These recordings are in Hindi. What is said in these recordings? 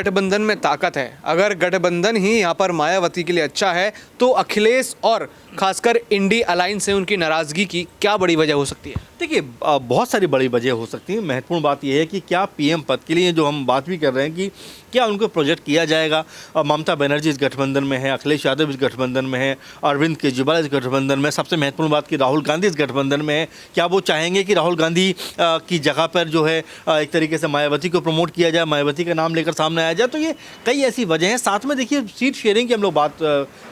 गठबंधन में ताकत है, अगर गठबंधन ही यहाँ पर मायावती के लिए अच्छा है तो अखिलेश और खासकर इंडी अलायंस से उनकी नाराज़गी की क्या बड़ी वजह हो सकती है? देखिए, बहुत सारी बड़ी वजह हो सकती है। महत्वपूर्ण बात यह है कि क्या पीएम पद के लिए जो हम बात भी कर रहे हैं कि क्या उनको प्रोजेक्ट किया जाएगा। ममता बनर्जी इस गठबंधन में है, अखिलेश यादव इस गठबंधन में है, अरविंद केजरीवाल इस गठबंधन में, सबसे महत्वपूर्ण बात कि राहुल गांधी इस गठबंधन में है। क्या वो चाहेंगे कि राहुल गांधी की जगह पर जो है एक तरीके से मायावती को प्रमोट किया जाए, मायावती का नाम लेकर सामने आया जाए? तो ये कई ऐसी वजह हैं। साथ में देखिए, सीट शेयरिंग की हम लोग बात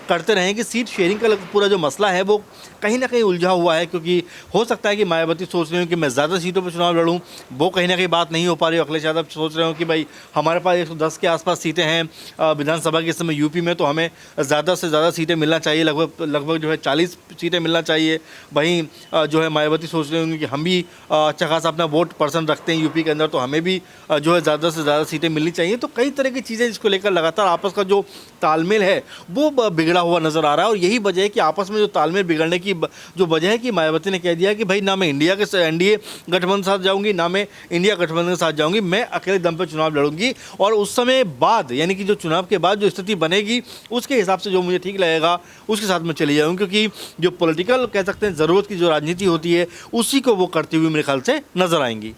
करते रहे कि सीट शेयरिंग का पूरा जो मसला है वो कहीं ना कहीं उलझा हुआ है, क्योंकि हो सकता है कि मायावती सोच रहे हो कि मैं ज़्यादा सीटों पर चुनाव लड़ूं, वो कहीं ना कहीं बात नहीं हो पा रही हो। अखिलेश यादव सोच रहे हो कि भाई हमारे पास 110 के आसपास सीटें हैं विधानसभा के इस समय यूपी में, तो हमें ज़्यादा से ज़्यादा सीटें मिलना चाहिए, लगभग जो है 40 सीटें मिलना चाहिए। वहीं जो है मायावती सोच रहे होंगे कि हम भी अच्छा खासा अपना वोट परसेंट रखते हैं यूपी के अंदर, तो हमें भी जो है ज़्यादा से ज़्यादा सीटें मिलनी चाहिए। तो कई तरह की चीज़ें जिसको लेकर लगातार आपस का जो तालमेल है वो बिगड़ा हुआ नज़र आ रहा है। और यही वजह है कि आपस में जो तालमेल बिगड़ने की जो वजह है कि मायावती ने कह दिया कि भाई ना मैं इंडिया के एनडीए गठबंधन के साथ जाऊंगी, ना मैं इंडिया गठबंधन के साथ जाऊंगी, मैं अकेले दम पर चुनाव लड़ूंगी। और उस समय बाद, यानी कि जो चुनाव के बाद जो स्थिति बनेगी उसके हिसाब से जो मुझे ठीक लगेगा उसके साथ मैं चली जाऊंगी, क्योंकि जो पॉलिटिकल कह सकते हैं ज़रूरत की जो राजनीति होती है उसी को वो करती हुई मेरे ख्याल से नजर आएंगी।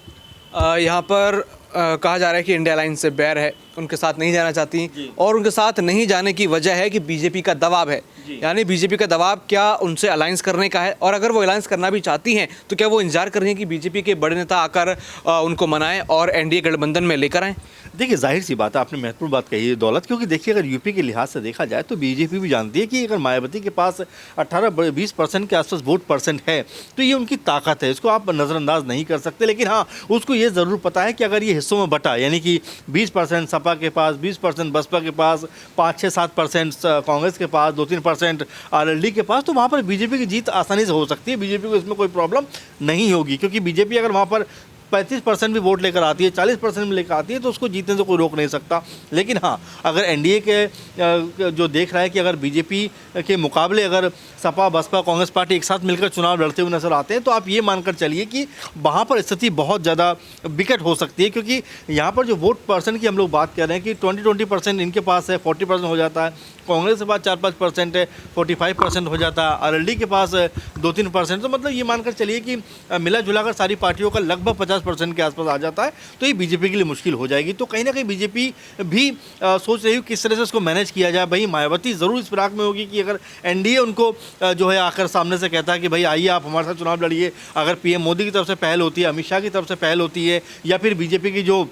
यहाँ पर कहा जा रहा है कि इंडिया अलायंस से बैर है, उनके साथ नहीं जाना चाहती, और उनके साथ नहीं जाने की वजह है कि बीजेपी का दबाव है। यानी बीजेपी का दबाव क्या उनसे अलायंस करने का है, और अगर वो अलायंस करना भी चाहती हैं तो क्या वो इंतजार कर रही हैं कि बीजेपी के बड़े नेता आकर उनको मनाएं और एनडीए गठबंधन में लेकर आएँ? देखिए, जाहिर सी बात है, आपने महत्वपूर्ण बात कही है दौलत, क्योंकि देखिए अगर यूपी के लिहाज से देखा जाए तो बीजेपी भी जानती है कि अगर मायावती के पास 18-20% के आसपास वोट परसेंट है तो ये उनकी ताकत है, इसको आप नज़रअंदाज नहीं कर सकते। लेकिन हाँ, उसको ये ज़रूर पता है कि अगर ये हिस्सों में बटा, यानी कि 20% सपा के पास, 20% बसपा के पास, 5-6-7% कांग्रेस के पास, 2-3% आरएलडी के पास, तो वहाँ पर बीजेपी की जीत आसानी से हो सकती है। बीजेपी को इसमें कोई प्रॉब्लम नहीं होगी, क्योंकि बीजेपी अगर वहाँ पर 35% भी वोट लेकर आती है, 40% भी लेकर आती है, तो उसको जीतने से कोई रोक नहीं सकता। लेकिन हाँ, अगर एनडीए के जो देख रहा है कि अगर बीजेपी के मुकाबले अगर सपा बसपा कांग्रेस पार्टी एक साथ मिलकर चुनाव लड़ते हुए नजर आते हैं, तो आप ये मानकर चलिए कि वहाँ पर स्थिति बहुत ज़्यादा विकट हो सकती है। क्योंकि यहाँ पर जो वोट परसेंट की हम लोग बात कर रहे हैं कि 20% इनके पास है, 40% हो जाता है, कांग्रेस के पास 4-5% है, 45% हो जाता है, आरएलडी के पास 2-3%। तो मतलब ये मानकर चलिए कि मिला जुलाकर सारी पार्टियों का लगभग 50% के आसपास आ जाता है, तो ये बीजेपी के लिए मुश्किल हो जाएगी। तो कहीं ना कहीं बीजेपी भी सोच रही है किस तरह से उसको मैनेज किया जाए। भाई मायावती ज़रूर इस फिराक में होगी कि अगर एनडीए उनको जो है आकर सामने से कहता है कि भाई आइए आप हमारे साथ चुनाव लड़िए, अगर पीएम मोदी की तरफ से पहल होती है, अमित शाह की तरफ से पहल होती है, या फिर बीजेपी की जो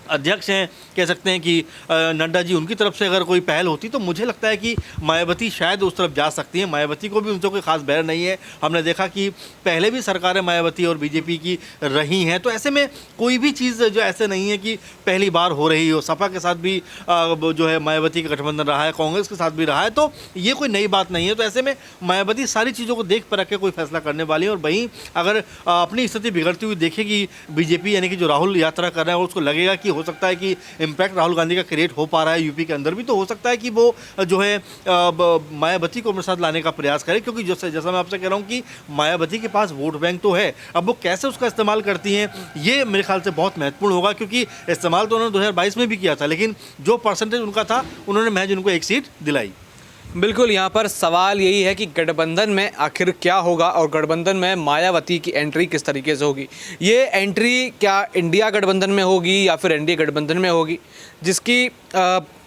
अध्यक्ष हैं कह सकते हैं कि नड्डा जी, उनकी तरफ से अगर कोई पहल होती तो मुझे लगता है कि मायावती शायद उस तरफ जा सकती है। मायावती को भी उनसे कोई खास बैर नहीं है। हमने देखा कि पहले भी सरकारें मायावती और बीजेपी की रही हैं, तो ऐसे में कोई भी चीज़ जो ऐसे नहीं है कि पहली बार हो रही हो। सपा के साथ भी जो है मायावती का गठबंधन रहा है, कांग्रेस के साथ भी रहा है, तो ये कोई नई बात नहीं है। तो ऐसे में मायावती सारी चीज़ों को देख पर रख के कोई फैसला करने वाली है। और वहीं अगर अपनी स्थिति बिगड़ती हुई देखेगी बीजेपी, यानी कि जो राहुल यात्रा कर रहे हैं, और उसको लगेगा कि हो सकता है कि इम्पैक्ट राहुल गांधी का क्रिएट हो पा रहा है यूपी के अंदर भी, तो हो सकता है कि वो जो है मायावती को अपने साथ लाने का प्रयास करे। क्योंकि जैसा मैं आपसे कह रहा हूँ कि मायावती के पास वोट बैंक तो है, अब वो कैसे उसका इस्तेमाल करती हैं ये मेरे ख्याल से बहुत महत्वपूर्ण होगा। क्योंकि इस्तेमाल तो उन्होंने 2022 में भी किया था, लेकिन जो परसेंटेज उनका था उन्होंने महज उनको एक सीट दिलाई। बिल्कुल, यहाँ पर सवाल यही है कि गठबंधन में आखिर क्या होगा और गठबंधन में मायावती की एंट्री किस तरीके से होगी। ये एंट्री क्या इंडिया गठबंधन में होगी या फिर एनडीए गठबंधन में होगी, जिसकी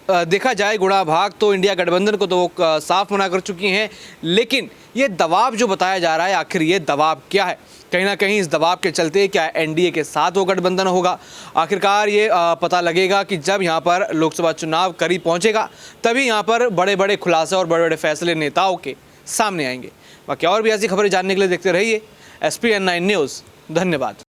देखा जाए गुणा भाग तो इंडिया गठबंधन को तो वो साफ मना कर चुकी हैं। लेकिन ये दबाव जो बताया जा रहा है, आखिर ये दबाव क्या है? कहीं ना कहीं इस दबाव के चलते क्या एनडीए के साथ वो गठबंधन होगा? आखिरकार ये पता लगेगा कि जब यहाँ पर लोकसभा चुनाव करीब पहुँचेगा, तभी यहाँ पर बड़े बड़े खुलासे और बड़े बड़े फैसले नेताओं के सामने आएंगे। बाकी और भी ऐसी खबरें जानने के लिए देखते रहिए SPN9 न्यूज़। धन्यवाद।